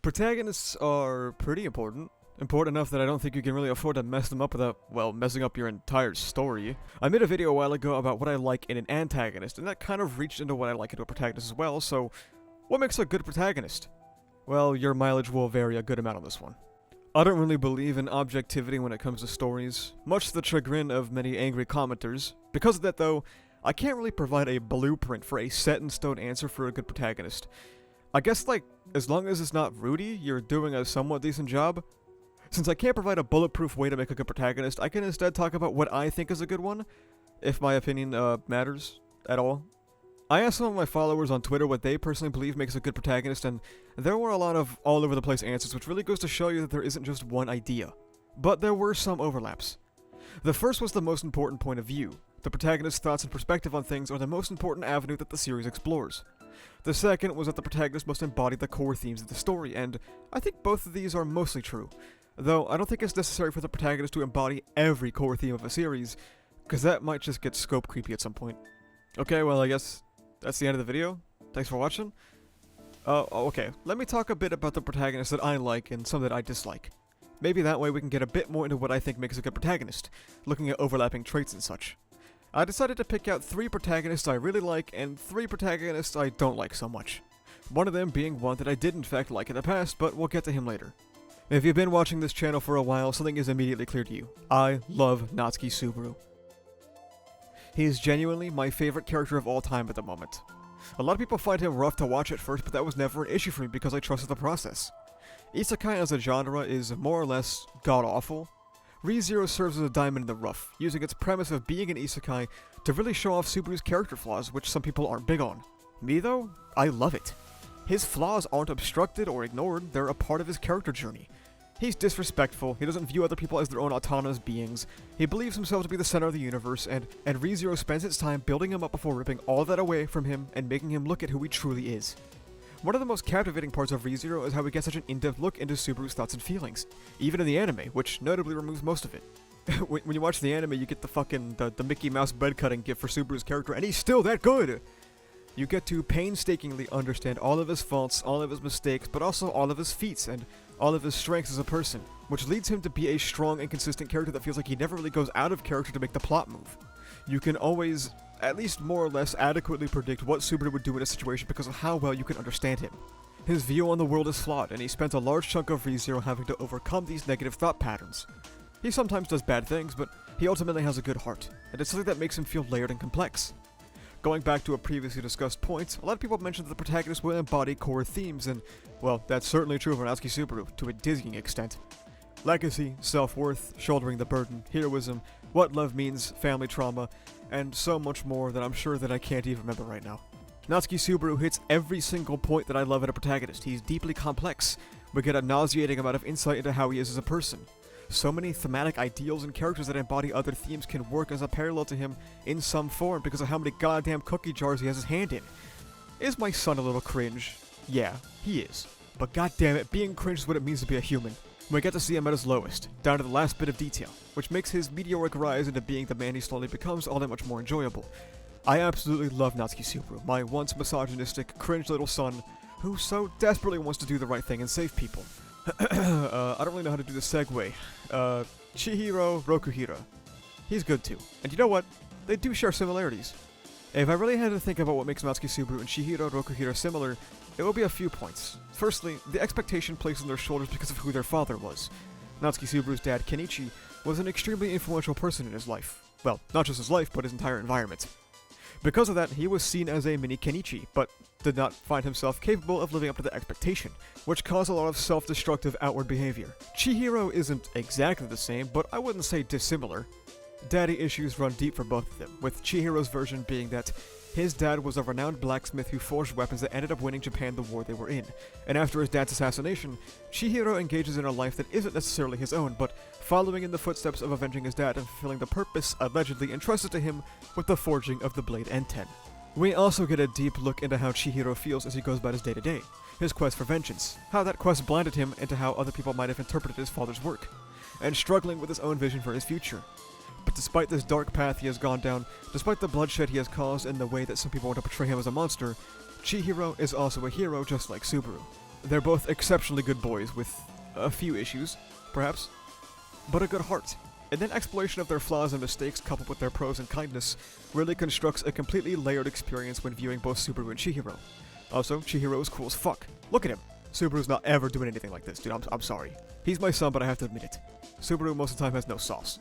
Protagonists are pretty important. Important enough that I don't think you can really afford to mess them up without, well, messing up your entire story. I made a video a while ago about what I like in an antagonist, and that kind of reached into what I like into a protagonist as well, so what makes a good protagonist? Well, your mileage will vary a good amount on this one. I don't really believe in objectivity when it comes to stories, much to the chagrin of many angry commenters. Because of that though, I can't really provide a blueprint for a set-in-stone answer for a good protagonist. I guess, like, as long as it's not Rudy, you're doing a somewhat decent job. Since I can't provide a bulletproof way to make a good protagonist, I can instead talk about what I think is a good one, if my opinion matters at all. I asked some of my followers on Twitter what they personally believe makes a good protagonist, and there were a lot of all-over-the-place answers, which really goes to show you that there isn't just one idea. But there were some overlaps. The first was the most important point of view. The protagonist's thoughts and perspective on things are the most important avenue that the series explores. The second was that the protagonist must embody the core themes of the story, and I think both of these are mostly true. Though I don't think it's necessary for the protagonist to embody every core theme of a series, because that might just get scope creepy at some point. Okay, well I guess that's the end of the video. Thanks for watching. Okay, let me talk a bit about the protagonists that I like and some that I dislike. Maybe that way we can get a bit more into what I think makes a good protagonist, looking at overlapping traits and such. I decided to pick out 3 protagonists I really like and 3 protagonists I don't like so much. One of them being one that I did in fact like in the past, but we'll get to him later. If you've been watching this channel for a while, something is immediately clear to you. I love Natsuki Subaru. He is genuinely my favorite character of all time at the moment. A lot of people find him rough to watch at first, but that was never an issue for me because I trusted the process. Isekai as a genre is more or less god-awful. ReZero serves as a diamond in the rough, using its premise of being an isekai to really show off Subaru's character flaws, which some people aren't big on. Me though, I love it. His flaws aren't obstructed or ignored, they're a part of his character journey. He's disrespectful, he doesn't view other people as their own autonomous beings, he believes himself to be the center of the universe, and ReZero spends its time building him up before ripping all of that away from him and making him look at who he truly is. One of the most captivating parts of ReZero is how we get such an in-depth look into Subaru's thoughts and feelings, even in the anime, which notably removes most of it. When you watch the anime, you get the Mickey Mouse bed cutting gift for Subaru's character, and he's still that good! You get to painstakingly understand all of his faults, all of his mistakes, but also all of his feats, and all of his strengths as a person, which leads him to be a strong and consistent character that feels like he never really goes out of character to make the plot move. You can always, at least more or less, adequately predict what Subaru would do in a situation because of how well you can understand him. His view on the world is flawed, and he spends a large chunk of ReZero having to overcome these negative thought patterns. He sometimes does bad things, but he ultimately has a good heart, and it's something that makes him feel layered and complex. Going back to a previously discussed point, a lot of people mentioned that the protagonist will embody core themes, and, well, that's certainly true for Natsuki Subaru, to a dizzying extent. Legacy, self-worth, shouldering the burden, heroism, what love means, family trauma, and so much more that I'm sure that I can't even remember right now. Natsuki Subaru hits every single point that I love in a protagonist. He's deeply complex. We get a nauseating amount of insight into how he is as a person. So many thematic ideals and characters that embody other themes can work as a parallel to him in some form because of how many goddamn cookie jars he has his hand in. Is my son a little cringe? Yeah, he is. But goddammit, being cringe is what it means to be a human. We get to see him at his lowest, down to the last bit of detail, which makes his meteoric rise into being the man he slowly becomes all that much more enjoyable. I absolutely love Natsuki Subaru, my once misogynistic, cringe little son, who so desperately wants to do the right thing and save people. I don't really know how to do the segue. Chihiro Rokuhira. He's good too. And you know what? They do share similarities. If I really had to think about what makes Natsuki Subaru and Chihiro Rokuhira similar, it will be a few points. Firstly, the expectation placed on their shoulders because of who their father was. Natsuki Subaru's dad, Kenichi, was an extremely influential person in his life. Well, not just his life, but his entire environment. Because of that, he was seen as a mini Kenichi, but did not find himself capable of living up to the expectation, which caused a lot of self-destructive outward behavior. Chihiro isn't exactly the same, but I wouldn't say dissimilar. Daddy issues run deep for both of them, with Chihiro's version being that his dad was a renowned blacksmith who forged weapons that ended up winning Japan the war they were in, and after his dad's assassination, Chihiro engages in a life that isn't necessarily his own, but following in the footsteps of avenging his dad and fulfilling the purpose allegedly entrusted to him with the forging of the blade N10. We also get a deep look into how Chihiro feels as he goes about his day-to-day, his quest for vengeance, how that quest blinded him into how other people might have interpreted his father's work, and struggling with his own vision for his future. But despite this dark path he has gone down, despite the bloodshed he has caused and the way that some people want to portray him as a monster, Chihiro is also a hero just like Subaru. They're both exceptionally good boys with a few issues, perhaps, but a good heart. And then exploration of their flaws and mistakes coupled with their pros and kindness really constructs a completely layered experience when viewing both Subaru and Chihiro. Also, Chihiro is cool as fuck. Look at him. Subaru's not ever doing anything like this, dude. I'm sorry. He's my son, but I have to admit it. Subaru most of the time has no sauce.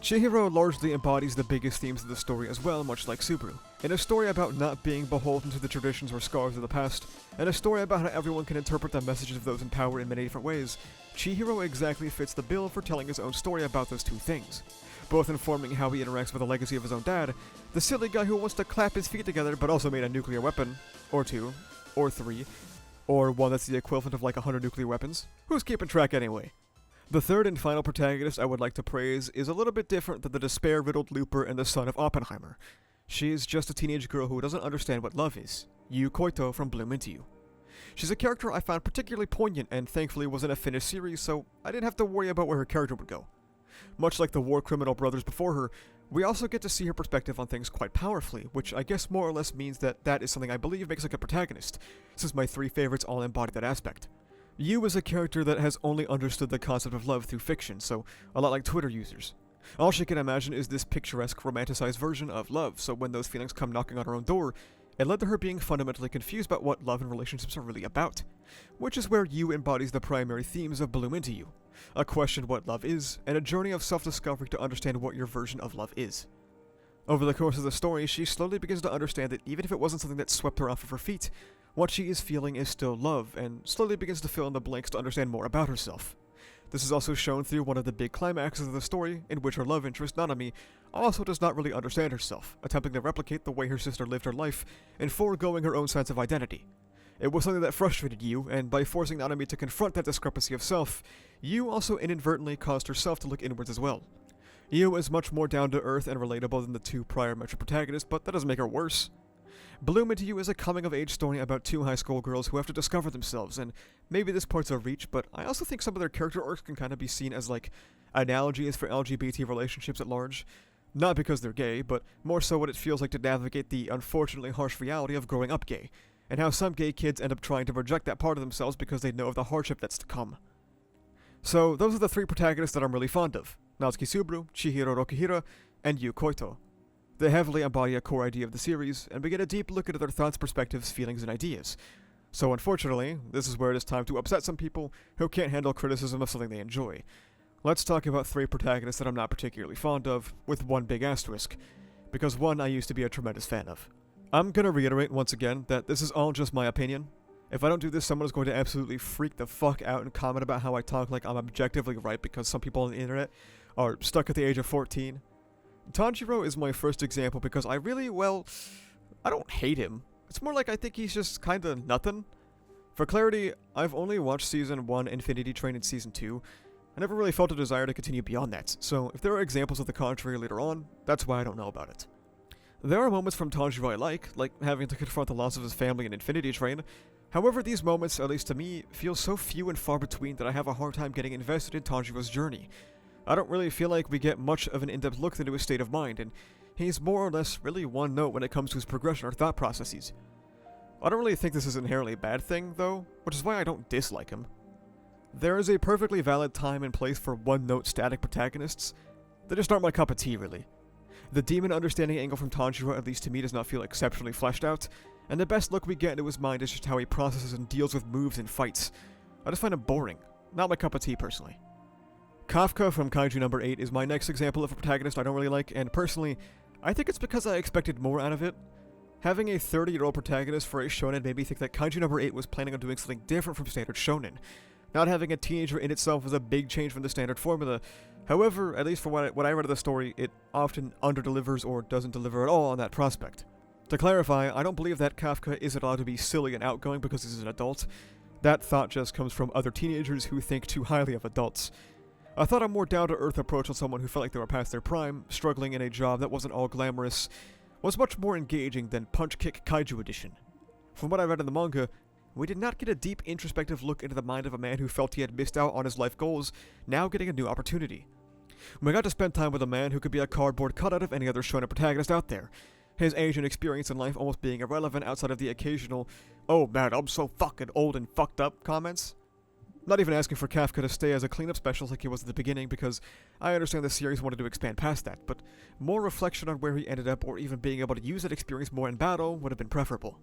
Chihiro largely embodies the biggest themes of the story as well, much like Subaru. In a story about not being beholden to the traditions or scars of the past, and a story about how everyone can interpret the messages of those in power in many different ways, Chihiro exactly fits the bill for telling his own story about those two things. Both informing how he interacts with the legacy of his own dad, the silly guy who wants to clap his feet together but also made a nuclear weapon, or two, or three, or one that's the equivalent of like 100 nuclear weapons. Who's keeping track anyway? The third and final protagonist I would like to praise is a little bit different than the despair-riddled Looper and the son of Oppenheimer. She's just a teenage girl who doesn't understand what love is. Yuu Koto from Bloom Into You. She's a character I found particularly poignant and thankfully wasn't a finished series, so I didn't have to worry about where her character would go. Much like the war criminal brothers before her, we also get to see her perspective on things quite powerfully, which I guess more or less means that that is something I believe makes a good protagonist, since my three favorites all embody that aspect. Yuu is a character that has only understood the concept of love through fiction, so a lot like Twitter users. All she can imagine is this picturesque, romanticized version of love, so when those feelings come knocking on her own door, it led to her being fundamentally confused about what love and relationships are really about. Which is where Yuu embodies the primary themes of Bloom Into You. A question what love is, and a journey of self-discovery to understand what your version of love is. Over the course of the story, she slowly begins to understand that even if it wasn't something that swept her off of her feet, what she is feeling is still love, and slowly begins to fill in the blanks to understand more about herself. This is also shown through one of the big climaxes of the story, in which her love interest, Nanami, also does not really understand herself, attempting to replicate the way her sister lived her life, and foregoing her own sense of identity. It was something that frustrated Yuu, and by forcing Nanami to confront that discrepancy of self, Yuu also inadvertently caused herself to look inwards as well. Yuu is much more down-to-earth and relatable than the two prior Metro protagonists, but that doesn't make her worse. Bloom Into You is a coming-of-age story about two high school girls who have to discover themselves, and maybe this part's a reach, but I also think some of their character arcs can kind of be seen as like analogies for LGBT relationships at large. Not because they're gay, but more so what it feels like to navigate the unfortunately harsh reality of growing up gay, and how some gay kids end up trying to project that part of themselves because they know of the hardship that's to come. So those are the three protagonists that I'm really fond of: Natsuki Subaru, Chihiro Rokuhira, and Yuu Koto. They heavily embody a core idea of the series, and we get a deep look into their thoughts, perspectives, feelings, and ideas. So unfortunately, this is where it is time to upset some people who can't handle criticism of something they enjoy. Let's talk about three protagonists that I'm not particularly fond of, with one big asterisk, because one I used to be a tremendous fan of. I'm gonna reiterate once again that this is all just my opinion. If I don't do this, someone is going to absolutely freak the fuck out and comment about how I talk like I'm objectively right because some people on the internet are stuck at the age of 14. Tanjiro is my first example because I don't hate him. It's more like I think he's just kinda nothing. For clarity, I've only watched Season 1 Infinity Train and Season 2. I never really felt a desire to continue beyond that, so if there are examples of the contrary later on, that's why I don't know about it. There are moments from Tanjiro I like having to confront the loss of his family in Infinity Train. However, these moments, at least to me, feel so few and far between that I have a hard time getting invested in Tanjiro's journey. I don't really feel like we get much of an in-depth look into his state of mind, and he's more or less really one note when it comes to his progression or thought processes. I don't really think this is an inherently bad thing, though, which is why I don't dislike him. There is a perfectly valid time and place for one-note static protagonists. They just aren't my cup of tea, really. The demon understanding angle from Tanjiro, at least to me, does not feel exceptionally fleshed out, and the best look we get into his mind is just how he processes and deals with moves and fights. I just find him boring. Not my cup of tea, personally. Kafka from Kaiju number 8 is my next example of a protagonist I don't really like, and personally, I think it's because I expected more out of it. Having a 30-year-old protagonist for a shonen made me think that Kaiju number 8 was planning on doing something different from standard shonen. Not having a teenager in itself was a big change from the standard formula. However, at least for what I read of the story, it often underdelivers or doesn't deliver at all on that prospect. To clarify, I don't believe that Kafka isn't allowed to be silly and outgoing because he's an adult. That thought just comes from other teenagers who think too highly of adults. I thought a more down-to-earth approach on someone who felt like they were past their prime, struggling in a job that wasn't all glamorous, was much more engaging than Punch Kick Kaiju Edition. From what I read in the manga, we did not get a deep introspective look into the mind of a man who felt he had missed out on his life goals, now getting a new opportunity. We got to spend time with a man who could be a cardboard cutout of any other shonen protagonist out there. his age and experience in life almost being irrelevant outside of the occasional, "Oh man, I'm so fucking old and fucked up" comments. Not even asking for Kafka to stay as a cleanup specialist like he was at the beginning, because I understand the series wanted to expand past that, but more reflection on where he ended up or even being able to use that experience more in battle would have been preferable.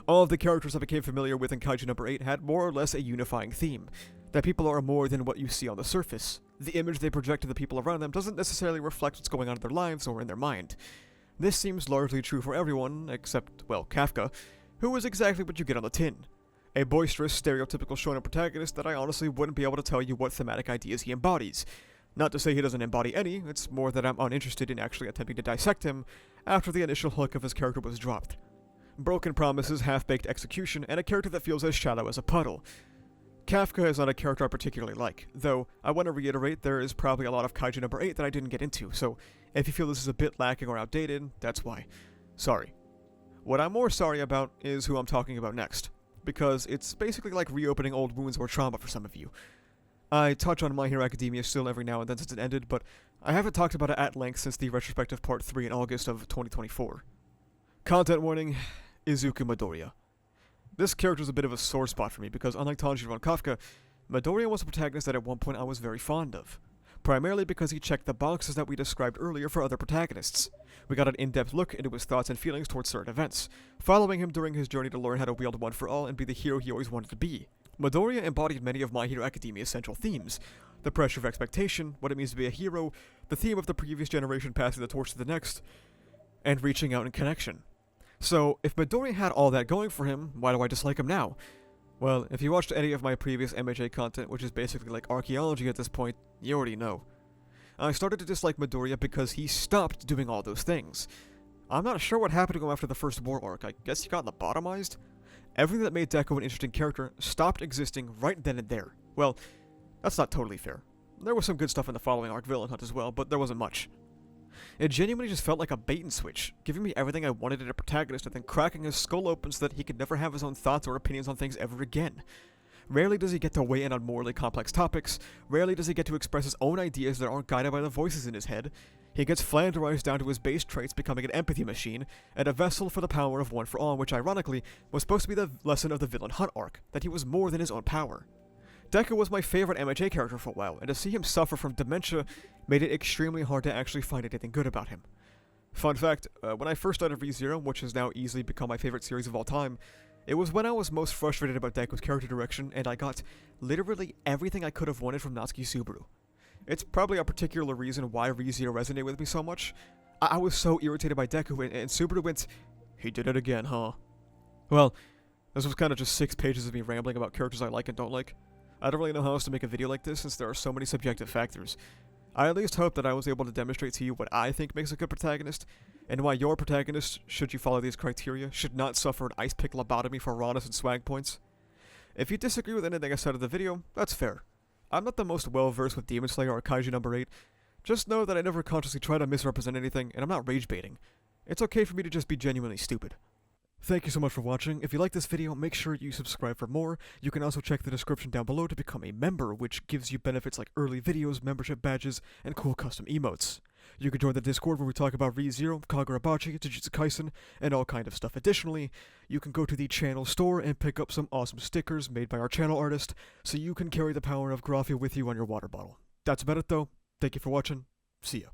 All of the characters I became familiar with in Kaiju number 8 had more or less a unifying theme, that people are more than what you see on the surface. The image they project to the people around them doesn't necessarily reflect what's going on in their lives or in their mind. This seems largely true for everyone, except, well, Kafka, who is exactly what you get on the tin. A boisterous, stereotypical shonen protagonist that I honestly wouldn't be able to tell you what thematic ideas he embodies. Not to say he doesn't embody any, it's more that I'm uninterested in actually attempting to dissect him after the initial hook of his character was dropped. Broken promises, half-baked execution, and a character that feels as shallow as a puddle. Kafka is not a character I particularly like, though I want to reiterate there is probably a lot of Kaiju number 8 that I didn't get into, so if you feel this is a bit lacking or outdated, that's why. Sorry. What I'm more sorry about is who I'm talking about next, because it's basically like reopening old wounds or trauma for some of you. I touch on My Hero Academia still every now and then since it ended, but I haven't talked about it at length since the retrospective part 3 in August of 2024. Content warning, Izuku Midoriya. This character is a bit of a sore spot for me because unlike Tanjiro and Kafka, Midoriya was a protagonist that at one point I was very fond of. Primarily because he checked the boxes that we described earlier for other protagonists. We got an in-depth look into his thoughts and feelings towards certain events, following him during his journey to learn how to wield One for All and be the hero he always wanted to be. Midoriya embodied many of My Hero Academia's central themes. The pressure of expectation, what it means to be a hero, the theme of the previous generation passing the torch to the next, and reaching out in connection. So, if Midoriya had all that going for him, why do I dislike him now? Well, if you watched any of my previous MHA content, which is basically like archaeology at this point, you already know. I started to dislike Midoriya because he stopped doing all those things. I'm not sure what happened to him after the first war arc. I guess he got lobotomized? Everything that made Deku an interesting character stopped existing right then and there. Well, that's not totally fair. There was some good stuff in the following arc, Villain Hunt, as well, but there wasn't much. It genuinely just felt like a bait and switch, giving me everything I wanted in a protagonist and then cracking his skull open so that he could never have his own thoughts or opinions on things ever again. Rarely does he get to weigh in on morally complex topics, rarely does he get to express his own ideas that aren't guided by the voices in his head. He gets flanderized down to his base traits, becoming an empathy machine, and a vessel for the power of One for All, which ironically was supposed to be the lesson of the Villain Hunt arc, that he was more than his own power. Deku was my favorite MHA character for a while, and to see him suffer from dementia made it extremely hard to actually find anything good about him. Fun fact, when I first started ReZero, which has now easily become my favorite series of all time, it was when I was most frustrated about Deku's character direction, and I got literally everything I could have wanted from Natsuki Subaru. It's probably a particular reason why ReZero resonated with me so much. I was so irritated by Deku, and Subaru went, "He did it again, huh?" Well, this was kind of just 6 pages of me rambling about characters I like and don't like. I don't really know how else to make a video like this since there are so many subjective factors. I at least hope that I was able to demonstrate to you what I think makes a good protagonist, and why your protagonist, should you follow these criteria, should not suffer an ice pick lobotomy for rawness and swag points. If you disagree with anything I said in the video, that's fair. I'm not the most well-versed with Demon Slayer or Kaiju number 8, just know that I never consciously try to misrepresent anything, and I'm not rage baiting. It's okay for me to just be genuinely stupid. Thank you so much for watching. If you like this video, make sure you subscribe for more. You can also check the description down below to become a member, which gives you benefits like early videos, membership badges, and cool custom emotes. You can join the Discord where we talk about ReZero, Kagurabachi, Jujutsu Kaisen, and all kind of stuff. Additionally, you can go to the channel store and pick up some awesome stickers made by our channel artist, so you can carry the power of Graphia with you on your water bottle. That's about it though. Thank you for watching. See ya.